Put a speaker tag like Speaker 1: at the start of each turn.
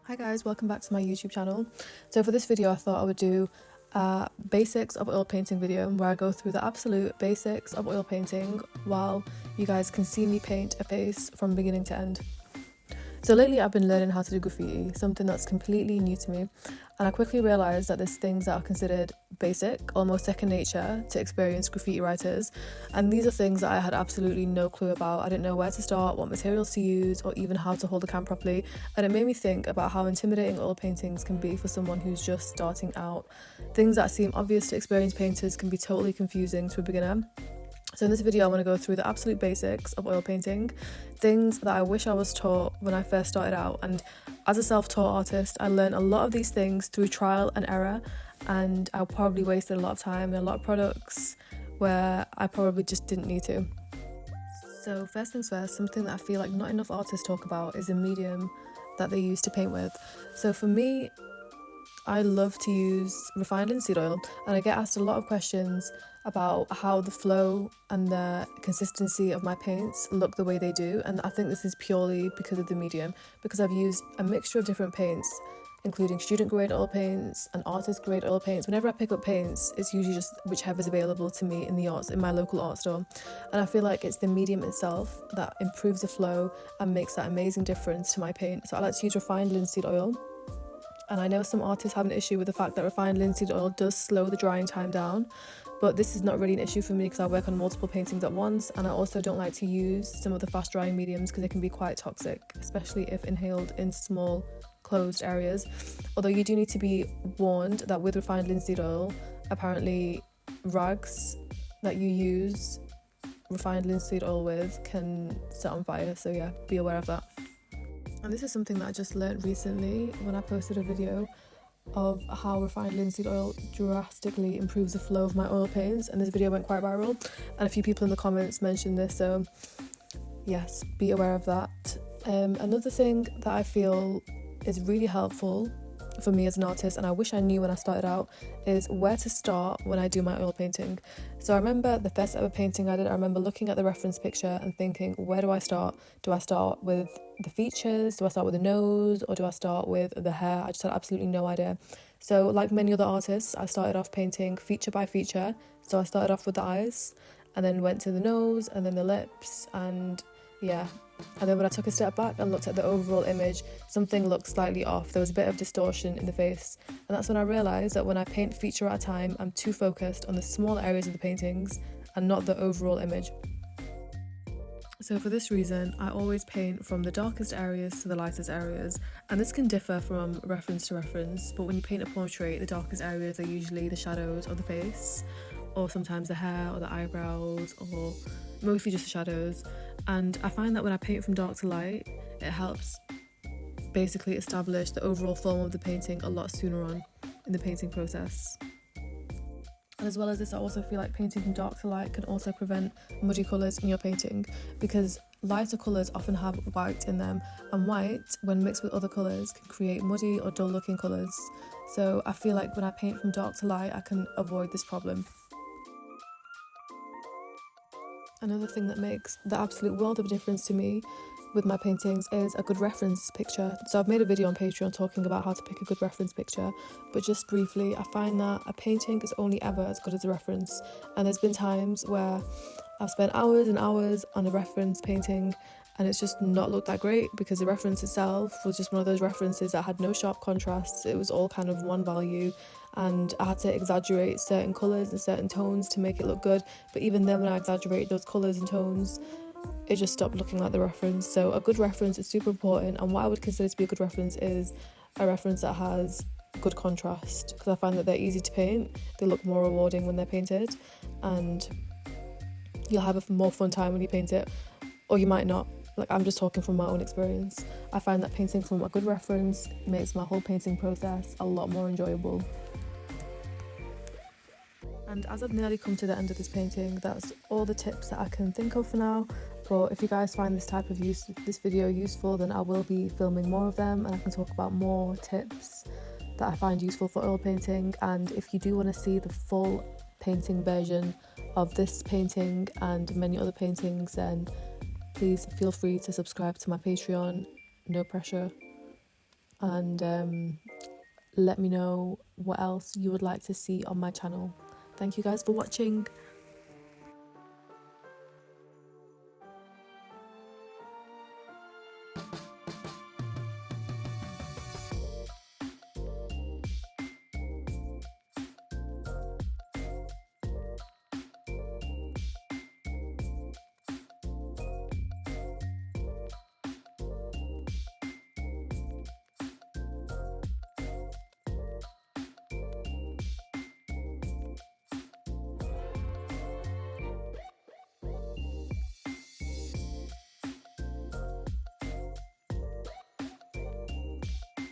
Speaker 1: Hi guys, welcome back to my YouTube channel. So for this video I thought I would do a basics of oil painting video where I go through the absolute basics of oil painting while you guys can see me paint a face from beginning to end. So lately I've been learning how to do graffiti, something that's completely new to me, and I quickly realised that there's things that are considered basic, almost second nature to experienced graffiti writers, and these are things that I had absolutely no clue about. I didn't know where to start, what materials to use, or even how to hold a cam properly, and it made me think about how intimidating oil paintings can be for someone who's just starting out. Things that seem obvious to experienced painters can be totally confusing to a beginner. So in this video I want to go through the absolute basics of oil painting, things that I wish I was taught when I first started out, and as a self-taught artist I learned a lot of these things through trial and error, and I probably wasted a lot of time and a lot of products where I probably just didn't need to. So first things first, something that I feel like not enough artists talk about is the medium that they use to paint with. So for me, I love to use refined linseed oil, and I get asked a lot of questions about how the flow and the consistency of my paints look the way they do, and I think this is purely because of the medium, because I've used a mixture of different paints, including student grade oil paints and artist grade oil paints. Whenever I pick up paints, it's usually just whichever's available to me in my local art store, and I feel like it's the medium itself that improves the flow and makes that amazing difference to my paint. So I like to use refined linseed oil. And I know some artists have an issue with the fact that refined linseed oil does slow the drying time down, but this is not really an issue for me because I work on multiple paintings at once, and I also don't like to use some of the fast drying mediums because they can be quite toxic, especially if inhaled in small closed areas. Although you do need to be warned that with refined linseed oil, apparently rags that you use refined linseed oil with can set on fire, so yeah, be aware of that. And this is something that I just learned recently when I posted a video of how refined linseed oil drastically improves the flow of my oil paints, and this video went quite viral and a few people in the comments mentioned this, so yes, be aware of that. Another thing that I feel is really helpful for me as an artist, and I wish I knew when I started out, is where to start when I do my oil painting. So I remember the first ever painting I did, I remember looking at the reference picture and thinking, where do I start? Do I start with the features? Do I start with the nose? Or do I start with the hair? I just had absolutely no idea. So like many other artists, I started off painting feature by feature. So I started off with the eyes and then went to the nose and then the lips, and yeah. And then when I took a step back and looked at the overall image, something looked slightly off. There was a bit of distortion in the face. And that's when I realised that when I paint feature at a time, I'm too focused on the small areas of the paintings and not the overall image. So for this reason, I always paint from the darkest areas to the lightest areas, and this can differ from reference to reference, but when you paint a portrait, the darkest areas are usually the shadows of the face, or sometimes the hair or the eyebrows, or mostly just the shadows. And I find that when I paint from dark to light, it helps basically establish the overall form of the painting a lot sooner on in the painting process. And as well as this, I also feel like painting from dark to light can also prevent muddy colours in your painting, because lighter colours often have white in them, and white, when mixed with other colours, can create muddy or dull looking colours. So I feel like when I paint from dark to light, I can avoid this problem. Another thing that makes the absolute world of a difference to me with my paintings is a good reference picture. So I've made a video on Patreon talking about how to pick a good reference picture, but just briefly, I find that a painting is only ever as good as a reference, and there's been times where I've spent hours and hours on a reference painting and it's just not looked that great because the reference itself was just one of those references that had no sharp contrasts. It was all kind of one value, and I had to exaggerate certain colours and certain tones to make it look good, but even then when I exaggerate those colours and tones, it just stopped looking like the reference. So a good reference is super important, and what I would consider to be a good reference is a reference that has good contrast, because I find that they're easy to paint, they look more rewarding when they're painted, and you'll have a more fun time when you paint it, or you might not. Like, I'm just talking from my own experience. I find that painting from a good reference makes my whole painting process a lot more enjoyable. And as I've nearly come to the end of this painting, that's all the tips that I can think of for now. But if you guys find this video useful, then I will be filming more of them, and I can talk about more tips that I find useful for oil painting. And if you do want to see the full painting version of this painting and many other paintings, then please feel free to subscribe to my Patreon. No pressure. and let me know what else you would like to see on my channel. Thank you guys for watching.